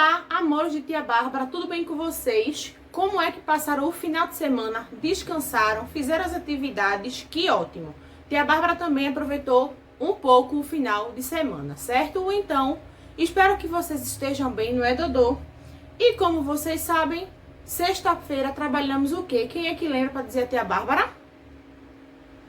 Olá, amores de tia Bárbara, tudo bem com vocês? Como é que passaram o final de semana? Descansaram? Fizeram as atividades? Que ótimo! Tia Bárbara também aproveitou um pouco o final de semana, certo? Então, espero que vocês estejam bem, não é, Dodô? E como vocês sabem, sexta-feira trabalhamos o quê? Quem é que lembra para dizer a tia Bárbara?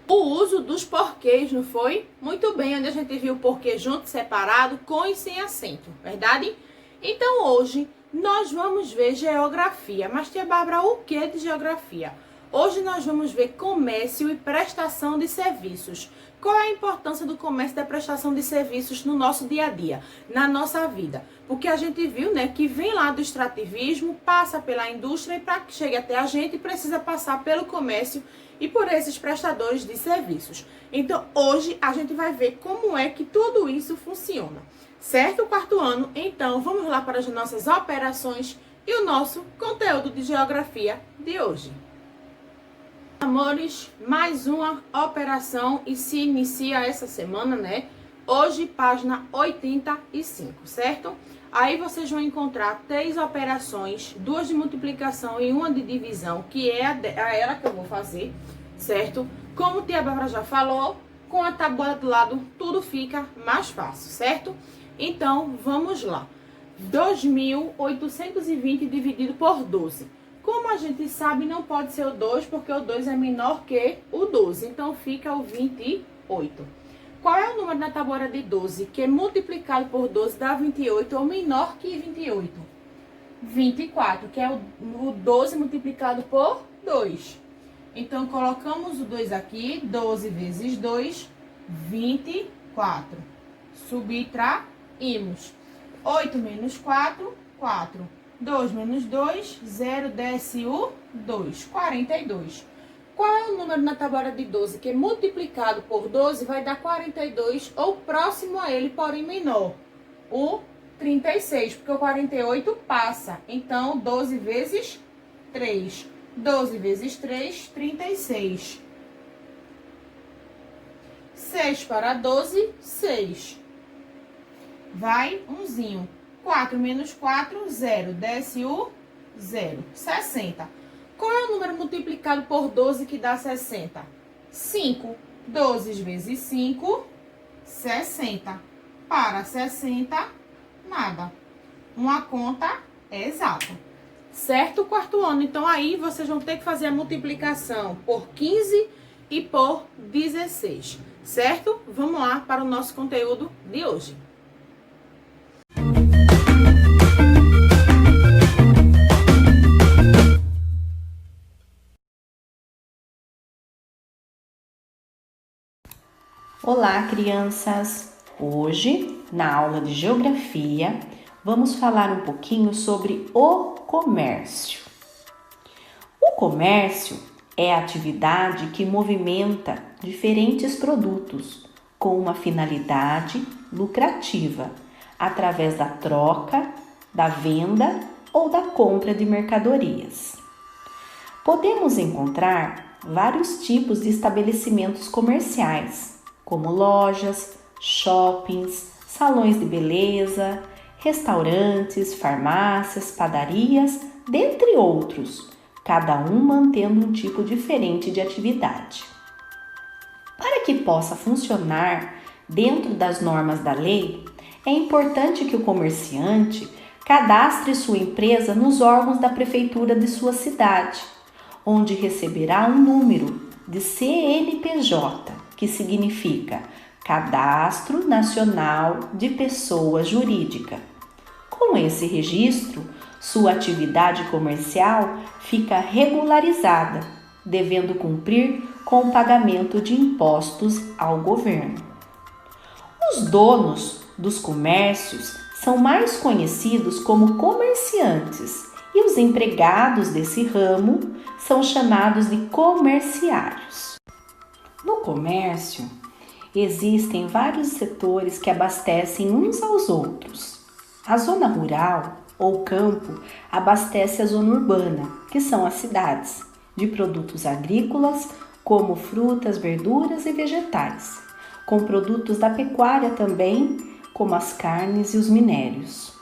O uso dos porquês, não foi? Muito bem, onde a gente viu o porquê junto, separado, com e sem acento, verdade? Então hoje nós vamos ver geografia. Mas tia Bárbara, o que de geografia? Hoje nós vamos ver comércio e prestação de serviços. Qual é a importância do comércio e da prestação de serviços no nosso dia a dia, na nossa vida? Porque a gente viu, né, que vem lá do extrativismo, passa pela indústria e para que chegue até a gente precisa passar pelo comércio e por esses prestadores de serviços. Então, hoje a gente vai ver como é que tudo isso funciona. Certo, quarto ano? Então, vamos lá para as nossas operações e o nosso conteúdo de geografia de hoje. Amores, mais uma operação e se inicia essa semana, né? Hoje, página 85, certo? Aí vocês vão encontrar 3 operações, 2 de multiplicação e 1 de divisão, que é ela que eu vou fazer, certo? Como a tia Bárbara já falou, com a tabuada do lado tudo fica mais fácil, certo? Então, vamos lá. 2.820 dividido por 12. Como a gente sabe, não pode ser o 2, porque o 2 é menor que o 12. Então, fica o 28. Qual é o número na tabuada de 12 que é multiplicado por 12 dá 28 ou menor que 28? 24, que é o 12 multiplicado por 2. Então, colocamos o 2 aqui, 12 vezes 2, 24. Subtraímos. 8 menos 4, 4. 2 menos 2, 0, desce o 2, 42. Qual é o número na tabuada de 12 que multiplicado por 12 vai dar 42 ou próximo a ele, porém menor? O 36, porque o 48 passa. Então, 12 vezes 3. 12 vezes 3, 36. 6 para 12, 6. Vai umzinho. 4 menos 4, 0. Desce o 0. 60. Qual é o número multiplicado por 12 que dá 60? 5. 12 vezes 5, 60. Para 60, nada. Uma conta exata. Certo, quarto ano? Então, aí vocês vão ter que fazer a multiplicação por 15 e por 16. Certo? Vamos lá para o nosso conteúdo de hoje. Olá, crianças! Hoje, na aula de Geografia, vamos falar um pouquinho sobre o comércio. O comércio é a atividade que movimenta diferentes produtos com uma finalidade lucrativa, através da troca, da venda ou da compra de mercadorias. Podemos encontrar vários tipos de estabelecimentos comerciais, como lojas, shoppings, salões de beleza, restaurantes, farmácias, padarias, dentre outros, cada um mantendo um tipo diferente de atividade. Para que possa funcionar dentro das normas da lei, é importante que o comerciante cadastre sua empresa nos órgãos da prefeitura de sua cidade, onde receberá um número de CNPJ, que significa Cadastro Nacional de Pessoa Jurídica. Com esse registro, sua atividade comercial fica regularizada, devendo cumprir com o pagamento de impostos ao governo. Os donos dos comércios são mais conhecidos como comerciantes e os empregados desse ramo são chamados de comerciários. No comércio, existem vários setores que abastecem uns aos outros. A zona rural ou campo abastece a zona urbana, que são as cidades, de produtos agrícolas, como frutas, verduras e vegetais, com produtos da pecuária também, como as carnes e os minérios.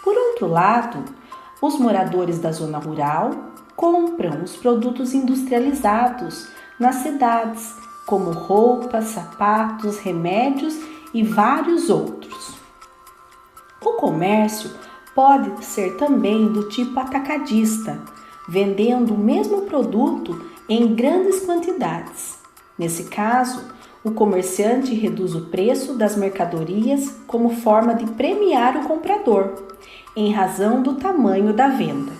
Por outro outro lado, os moradores da zona rural compram os produtos industrializados nas cidades, como roupas, sapatos, remédios e vários outros. O comércio pode ser também do tipo atacadista, vendendo o mesmo produto em grandes quantidades. Nesse caso, o comerciante reduz o preço das mercadorias como forma de premiar o comprador, em razão do tamanho da venda.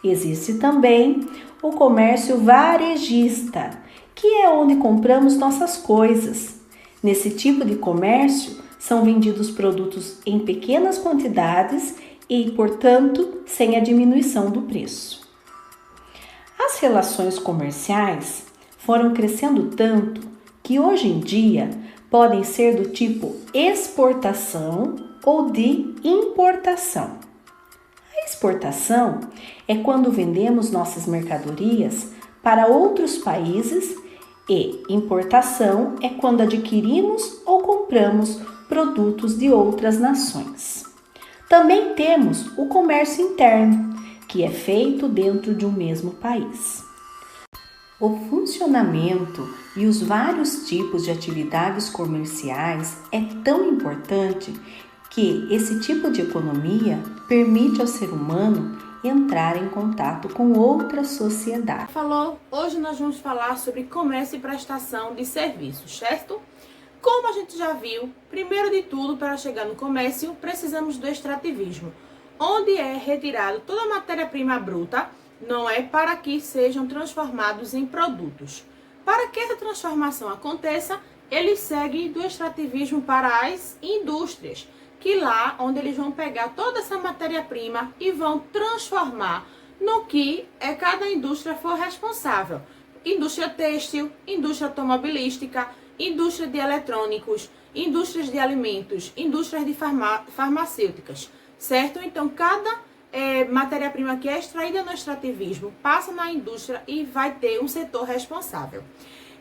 Existe também o comércio varejista, que é onde compramos nossas coisas. Nesse tipo de comércio, são vendidos produtos em pequenas quantidades e, portanto, sem a diminuição do preço. As relações comerciais foram crescendo tanto que hoje em dia podem ser do tipo exportação ou de importação. A exportação é quando vendemos nossas mercadorias para outros países e importação é quando adquirimos ou compramos produtos de outras nações. Também temos o comércio interno, que é feito dentro de um mesmo país. O funcionamento e os vários tipos de atividades comerciais é tão importante que esse tipo de economia permite ao ser humano entrar em contato com outra sociedade. Hoje nós vamos falar sobre comércio e prestação de serviços, certo? Como a gente já viu, primeiro de tudo, para chegar no comércio, precisamos do extrativismo, onde é retirado toda a matéria-prima bruta, não é, para que sejam transformados em produtos. Para que essa transformação aconteça, ele segue do extrativismo para as indústrias, que lá onde eles vão pegar toda essa matéria-prima e vão transformar no que cada indústria for responsável. Indústria têxtil, indústria automobilística, indústria de eletrônicos, indústrias de alimentos, indústrias de farmacêuticas, certo? Então, cada matéria-prima que é extraída no extrativismo passa na indústria e vai ter um setor responsável.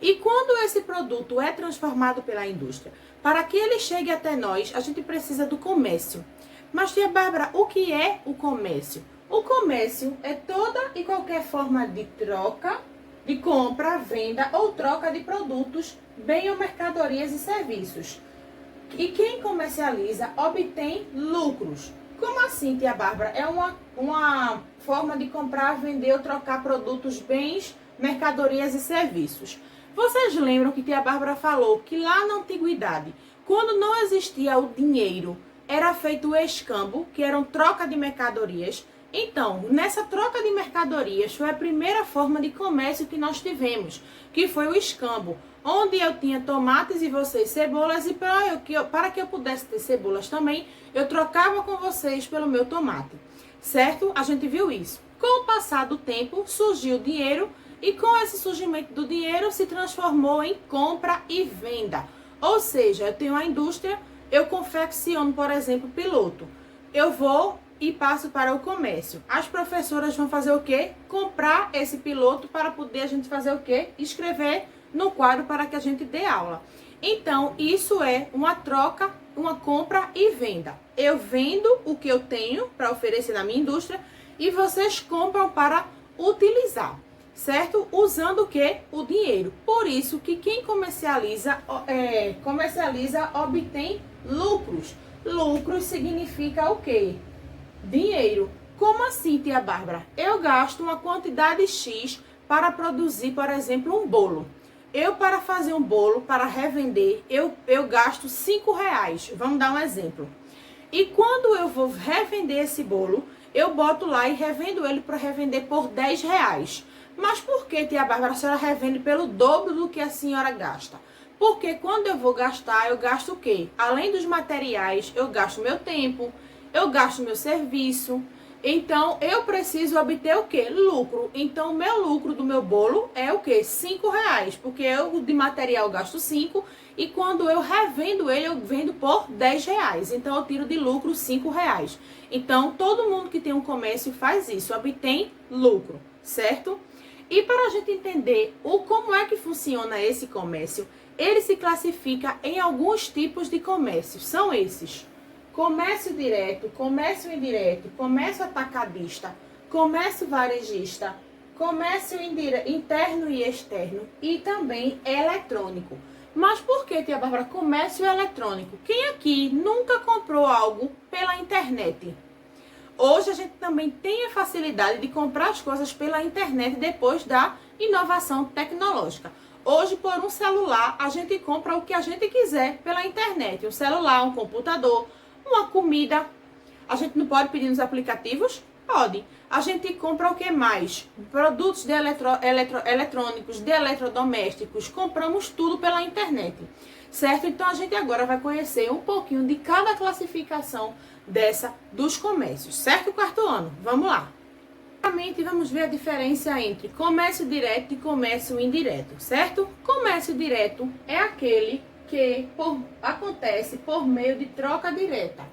E quando esse produto é transformado pela indústria, para que ele chegue até nós, a gente precisa do comércio. Mas, tia Bárbara, o que é o comércio? O comércio é toda e qualquer forma de troca, de compra, venda ou troca de produtos, bem ou mercadorias e serviços. E quem comercializa obtém lucros. Como assim, tia Bárbara? É uma forma de comprar, vender ou trocar produtos, bens, mercadorias e serviços. Vocês lembram que tia Bárbara falou que lá na antiguidade, quando não existia o dinheiro, era feito o escambo, que era uma troca de mercadorias. Então, nessa troca de mercadorias, foi a primeira forma de comércio que nós tivemos, que foi o escambo, onde eu tinha tomates e vocês cebolas, e para que eu pudesse ter cebolas também, eu trocava com vocês pelo meu tomate, certo? A gente viu isso. Com o passar do tempo, surgiu o dinheiro, e com esse surgimento do dinheiro, se transformou em compra e venda. Ou seja, eu tenho a indústria, eu confecciono, por exemplo, piloto. Eu vou e passo para o comércio. As professoras vão fazer o quê? Comprar esse piloto para poder a gente fazer o quê? Escrever no quadro para que a gente dê aula. Então, isso é uma troca, uma compra e venda. Eu vendo o que eu tenho para oferecer na minha indústria e vocês compram para utilizar, certo? Usando o quê? O dinheiro. Por isso que quem comercializa obtém lucros. Lucros significa o quê? Dinheiro. Como assim, tia Bárbara? Eu gasto uma quantidade X para produzir, por exemplo, um bolo. Para fazer um bolo, para revender, eu gasto R$5. Vamos dar um exemplo. E quando eu vou revender esse bolo, eu boto lá e revendo ele para revender por R$10. Mas por que, tia Bárbara, a senhora revende pelo dobro do que a senhora gasta? Porque quando eu vou gastar, eu gasto o quê? Além dos materiais, eu gasto meu tempo, eu gasto meu serviço. Então, eu preciso obter o quê? Lucro. Então, o meu lucro do meu bolo é o quê? R$5. Porque eu de material gasto 5 e quando eu revendo ele, eu vendo por R$10. Então, eu tiro de lucro R$5. Então, todo mundo que tem um comércio faz isso, obtém lucro, certo? E para a gente entender como é que funciona esse comércio, ele se classifica em alguns tipos de comércio. São esses. comércio direto, comércio indireto, comércio atacadista, comércio varejista, comércio interno e externo e também eletrônico. Mas por que, tia Bárbara, comércio eletrônico? Quem aqui nunca comprou algo pela internet? Hoje a gente também tem a facilidade de comprar as coisas pela internet depois da inovação tecnológica. Hoje, por um celular, a gente compra o que a gente quiser pela internet. Um celular, um computador, uma comida. A gente não pode pedir nos aplicativos? Pode. A gente compra o que mais? Produtos de eletrônicos, de eletrodomésticos. Compramos tudo pela internet. Certo? Então, a gente agora vai conhecer um pouquinho de cada classificação dos comércios. Certo, quarto ano? Vamos lá. Primeiramente, vamos ver a diferença entre comércio direto e comércio indireto, certo? Comércio direto é aquele que acontece por meio de troca direta,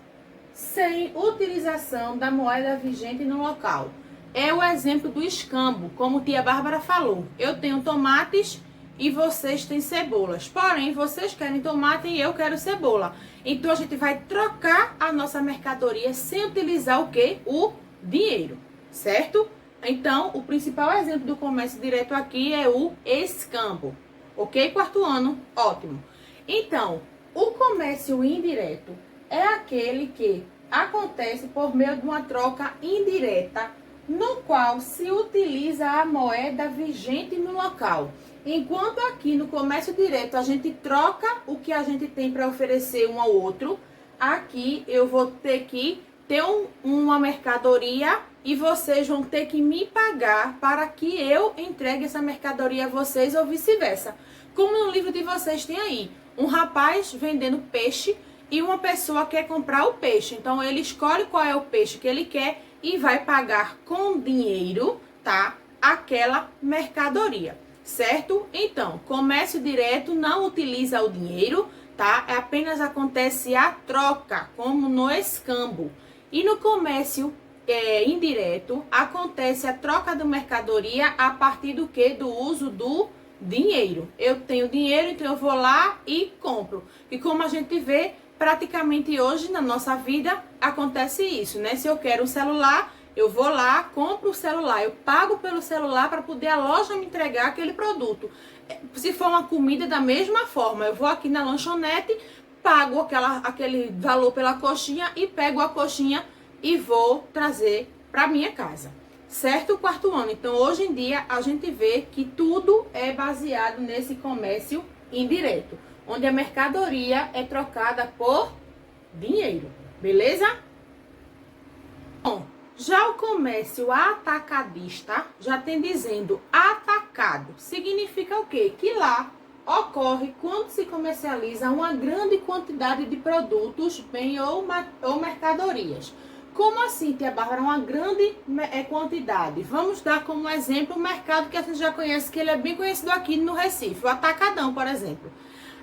sem utilização da moeda vigente no local. É o exemplo do escambo, como tia Bárbara falou. Eu tenho tomates e vocês têm cebolas. Porém, vocês querem tomate e eu quero cebola. Então, a gente vai trocar a nossa mercadoria sem utilizar o quê? O dinheiro, certo? Então, o principal exemplo do comércio direto aqui é o escambo. Ok, quarto ano? Ótimo. Então, o comércio indireto é aquele que acontece por meio de uma troca indireta, no qual se utiliza a moeda vigente no local. Enquanto aqui no comércio direto a gente troca o que a gente tem para oferecer um ao outro, aqui eu vou ter que ter uma mercadoria e vocês vão ter que me pagar para que eu entregue essa mercadoria a vocês ou vice-versa. Como no livro de vocês tem aí, um rapaz vendendo peixe e uma pessoa quer comprar o peixe. Então ele escolhe qual é o peixe que ele quer e vai pagar com dinheiro, tá? Aquela mercadoria, certo? Então, comércio direto não utiliza o dinheiro, tá? Apenas acontece a troca, como no escambo. E no comércio indireto, acontece a troca da mercadoria a partir do que? Do uso do dinheiro. Eu tenho dinheiro, então eu vou lá e compro. E como a gente vê, praticamente hoje na nossa vida acontece isso, né? Se eu quero um celular, eu vou lá, compro o celular, eu pago pelo celular para poder a loja me entregar aquele produto. Se for uma comida, da mesma forma, eu vou aqui na lanchonete, pago aquele valor pela coxinha e pego a coxinha e vou trazer para minha casa. Certo, quarto ano? Então, hoje em dia, a gente vê que tudo é baseado nesse comércio indireto, onde a mercadoria é trocada por dinheiro, beleza? Bom, já o comércio atacadista, já tem dizendo atacado, significa o quê? Que lá ocorre quando se comercializa uma grande quantidade de produtos, bem ou mercadorias. Como assim, tia Bárbara, uma grande quantidade? Vamos dar como exemplo o mercado que a gente já conhece, que ele é bem conhecido aqui no Recife, o Atacadão, por exemplo.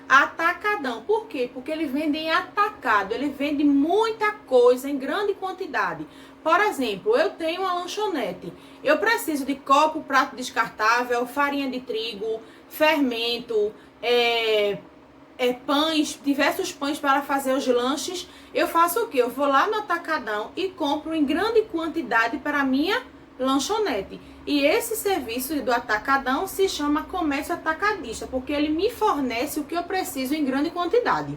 Atacadão, por quê? Porque ele vende em atacado, ele vende muita coisa em grande quantidade. Por exemplo, eu tenho uma lanchonete, eu preciso de copo, prato descartável, farinha de trigo, fermento, pães, diversos pães para fazer os lanches. Eu faço o quê? Eu vou lá no Atacadão e compro em grande quantidade para a minha lanchonete. E esse serviço do Atacadão se chama comércio atacadista, porque ele me fornece o que eu preciso em grande quantidade.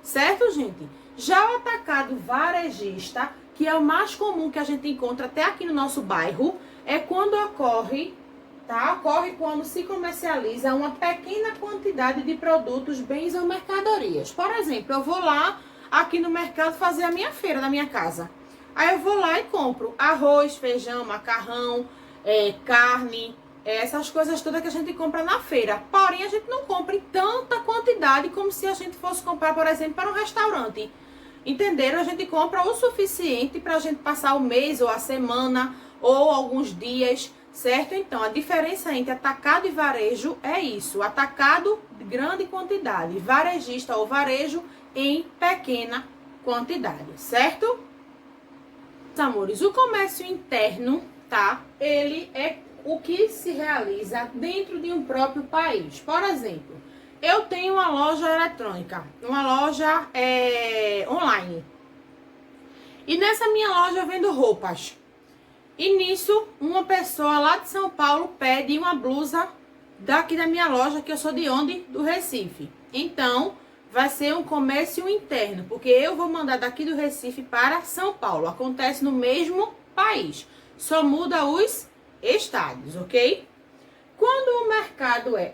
Certo, gente? Já o atacado varejista, que é o mais comum que a gente encontra até aqui no nosso bairro, é quando ocorre, tá? Ocorre quando se comercializa uma pequena quantidade de produtos, bens ou mercadorias. Por exemplo, eu vou lá aqui no mercado fazer a minha feira da minha casa. Aí eu vou lá e compro arroz, feijão, macarrão, carne, essas coisas todas que a gente compra na feira. Porém, a gente não compra em tanta quantidade como se a gente fosse comprar, por exemplo, para um restaurante. Entenderam? A gente compra o suficiente para a gente passar o mês ou a semana ou alguns dias, certo? Então, a diferença entre atacado e varejo é isso. Atacado de grande quantidade, varejista ou varejo em pequena quantidade, certo? Amores, o comércio interno, tá? Ele é o que se realiza dentro de um próprio país. Por exemplo, eu tenho uma loja eletrônica, uma loja online. E nessa minha loja eu vendo roupas. E nisso, uma pessoa lá de São Paulo pede uma blusa daqui da minha loja, que eu sou de onde? Do Recife. Então, vai ser um comércio interno, porque eu vou mandar daqui do Recife para São Paulo. Acontece no mesmo país, só muda os estados, ok? Quando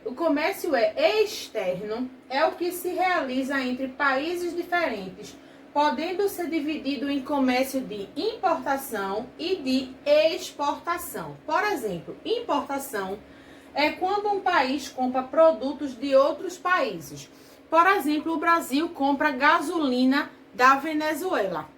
o comércio é externo, é o que se realiza entre países diferentes, podendo ser dividido em comércio de importação e de exportação. Por exemplo, importação é quando um país compra produtos de outros países. Por exemplo, o Brasil compra gasolina da Venezuela.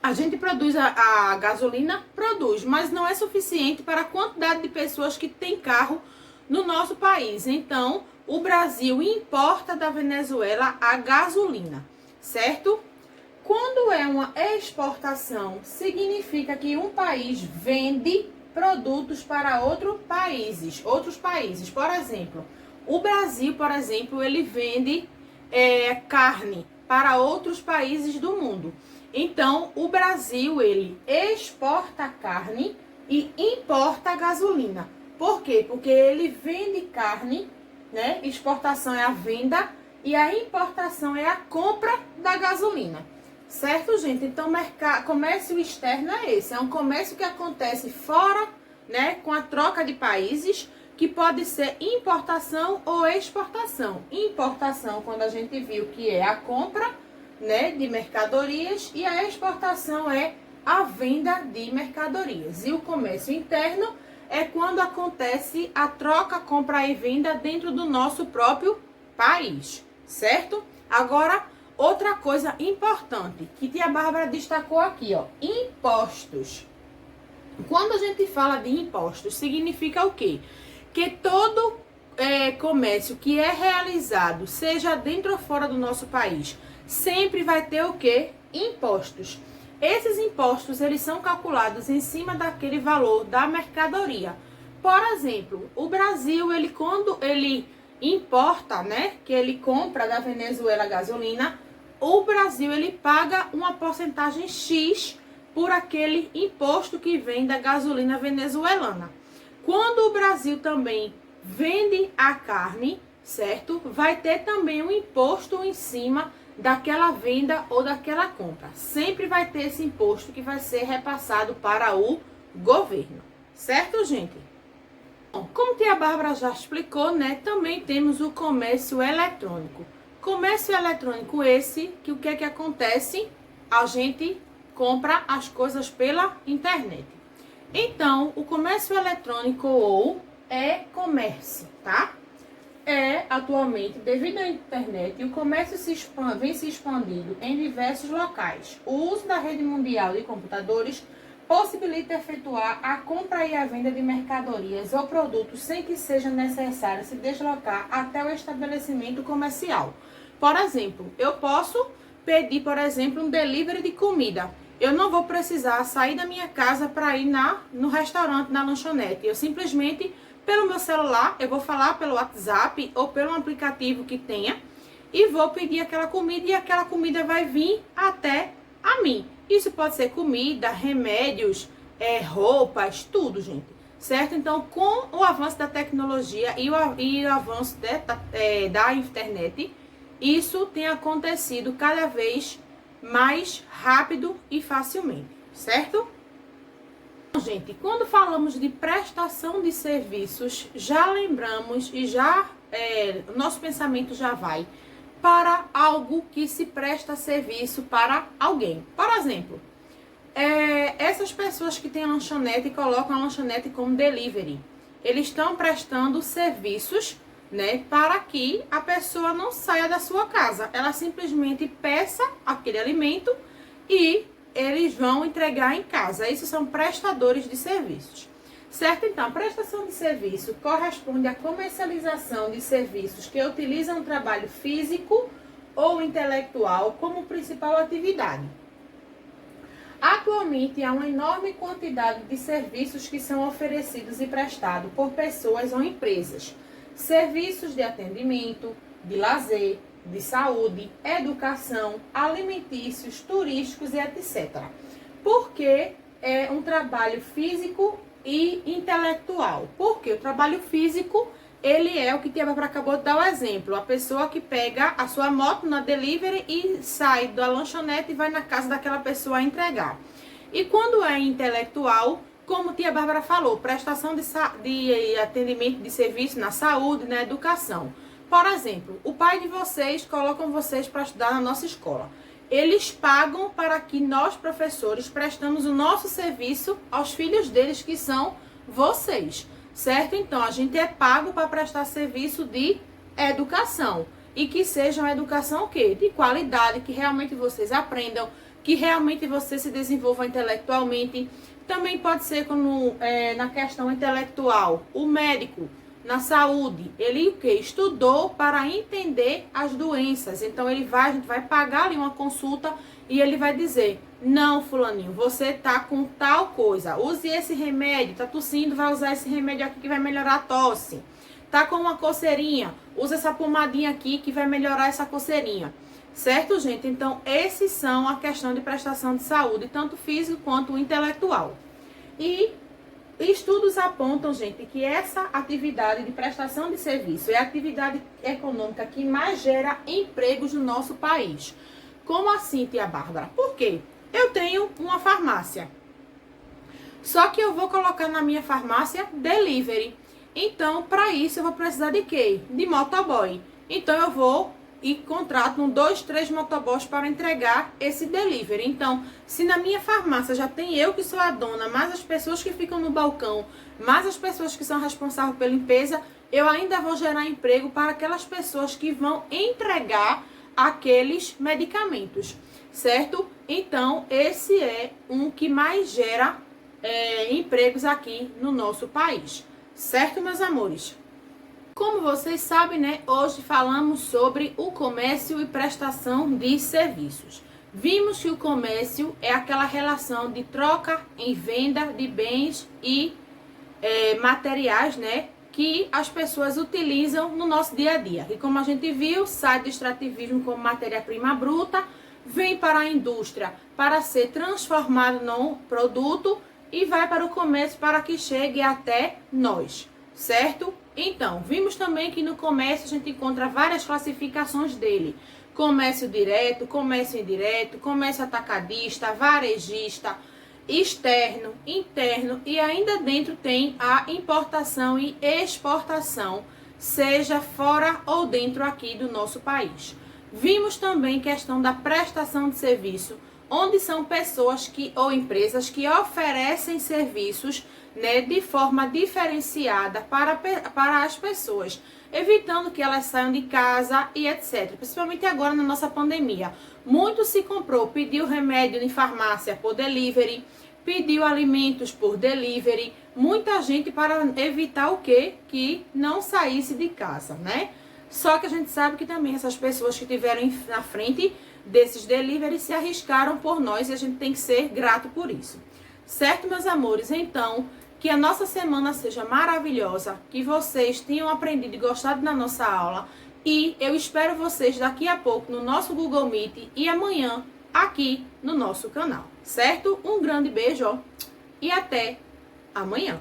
A gente produz a gasolina? Produz, mas não é suficiente para a quantidade de pessoas que tem carro no nosso país. Então, o Brasil importa da Venezuela a gasolina, certo? Quando é uma exportação, significa que um país vende produtos para outros países. Por exemplo, o Brasil, ele vende carne para outros países do mundo. Então, o Brasil, ele exporta carne e importa gasolina. Por quê? Porque ele vende carne, né? Exportação é a venda e a importação é a compra da gasolina. Certo, gente? Então, comércio externo é esse. É um comércio que acontece fora, né? Com a troca de países, que pode ser importação ou exportação. Importação, quando a gente viu que é a compra, né, de mercadorias, e a exportação é a venda de mercadorias. E o comércio interno é quando acontece a troca, compra e venda dentro do nosso próprio país, certo? Agora, outra coisa importante que tia Bárbara destacou aqui, ó, impostos. Quando a gente fala de impostos, significa o quê? Que todo comércio que é realizado, seja dentro ou fora do nosso país, sempre vai ter o quê? Impostos. Esses impostos, eles são calculados em cima daquele valor da mercadoria. Por exemplo, o Brasil, quando ele importa, né, que ele compra da Venezuela gasolina, o Brasil, ele paga uma porcentagem X por aquele imposto que vem da gasolina venezuelana. Quando o Brasil também vende a carne, certo? Vai ter também um imposto em cima daquela venda ou daquela compra. Sempre vai ter esse imposto que vai ser repassado para o governo. Certo, gente? Bom, como tia Bárbara já explicou, né? Também temos o comércio eletrônico. Comércio eletrônico esse, que o que é que acontece? A gente compra as coisas pela internet. Então, o comércio eletrônico ou e-commerce, tá? Atualmente, devido à internet, o comércio vem se expandindo em diversos locais. O uso da rede mundial de computadores possibilita efetuar a compra e a venda de mercadorias ou produtos sem que seja necessário se deslocar até o estabelecimento comercial. Por exemplo, eu posso pedir, um delivery de comida. Eu não vou precisar sair da minha casa para ir no restaurante, na lanchonete. Eu simplesmente, pelo meu celular, eu vou falar pelo WhatsApp ou pelo aplicativo que tenha e vou pedir aquela comida e aquela comida vai vir até a mim. Isso pode ser comida, remédios, roupas, tudo, gente. Certo? Então, com o avanço da tecnologia e o avanço da internet, isso tem acontecido cada vez mais rápido e facilmente, certo? Gente, quando falamos de prestação de serviços, já lembramos e nosso pensamento já vai para algo que se presta serviço para alguém. Por exemplo, essas pessoas que têm a lanchonete e colocam a lanchonete como delivery, eles estão prestando serviços, né, para que a pessoa não saia da sua casa. Ela simplesmente peça aquele alimento e eles vão entregar em casa. Isso são prestadores de serviços. Certo? Então, a prestação de serviço corresponde à comercialização de serviços que utilizam o trabalho físico ou intelectual como principal atividade. Atualmente, há uma enorme quantidade de serviços que são oferecidos e prestados por pessoas ou empresas. Serviços de atendimento, de lazer, de saúde, educação, alimentícios, turísticos e etc. por que é um trabalho físico e intelectual? Porque o trabalho físico, ele é o que Tia Bárbara acabou de dar o exemplo. A pessoa que pega a sua moto na delivery e sai da lanchonete e vai na casa daquela pessoa entregar. E quando é intelectual, como Tia Bárbara falou, prestação de atendimento de serviço na saúde, na educação. Por exemplo, o pai de vocês colocam vocês para estudar na nossa escola. Eles pagam para que nós, professores, prestamos o nosso serviço aos filhos deles, que são vocês, certo? Então, a gente é pago para prestar serviço de educação. E que seja uma educação o quê? De qualidade, que realmente vocês aprendam, que realmente você se desenvolva intelectualmente. Também pode ser como na questão intelectual, o médico na saúde, ele o que? Estudou para entender as doenças. Então a gente vai pagar ali uma consulta e ele vai dizer: não, fulaninho, você tá com tal coisa, use esse remédio, tá tossindo, vai usar esse remédio aqui que vai melhorar a tosse. Tá com uma coceirinha, usa essa pomadinha aqui que vai melhorar essa coceirinha. Certo, gente? Então, esses são a questão de prestação de saúde, tanto físico quanto intelectual. E estudos apontam, gente, que essa atividade de prestação de serviço é a atividade econômica que mais gera empregos no nosso país. Como assim, Tia Bárbara? Por quê? Eu tenho uma farmácia. Só que eu vou colocar na minha farmácia delivery. Então, para isso, eu vou precisar de quê? De motoboy. Então, eu vou e contratam 2, 3 motoboys para entregar esse delivery. Então, se na minha farmácia já tem eu que sou a dona, mais as pessoas que ficam no balcão, mais as pessoas que são responsáveis pela limpeza, eu ainda vou gerar emprego para aquelas pessoas que vão entregar aqueles medicamentos, certo? Então, esse é um que mais gera empregos aqui no nosso país, certo, meus amores? Como vocês sabem, né, hoje falamos sobre o comércio e prestação de serviços. Vimos que o comércio é aquela relação de troca em venda de bens e materiais, né, que as pessoas utilizam no nosso dia a dia. E como a gente viu, sai do extrativismo como matéria-prima bruta, vem para a indústria para ser transformado num produto e vai para o comércio para que chegue até nós, certo? Então, vimos também que no comércio a gente encontra várias classificações dele. Comércio direto, comércio indireto, comércio atacadista, varejista, externo, interno e ainda dentro tem a importação e exportação, seja fora ou dentro aqui do nosso país. Vimos também questão da prestação de serviço, onde são pessoas ou empresas que oferecem serviços, né, de forma diferenciada para as pessoas, evitando que elas saiam de casa e etc. Principalmente agora na nossa pandemia. Muito se comprou, pediu remédio em farmácia por delivery, pediu alimentos por delivery, muita gente para evitar o quê? Que não saísse de casa, né? Só que a gente sabe que também essas pessoas que tiveram na frente desses delivery se arriscaram por nós e a gente tem que ser grato por isso. Certo, meus amores? Então, que a nossa semana seja maravilhosa, que vocês tenham aprendido e gostado da nossa aula e eu espero vocês daqui a pouco no nosso Google Meet e amanhã aqui no nosso canal, certo? Um grande beijo, ó, e até amanhã.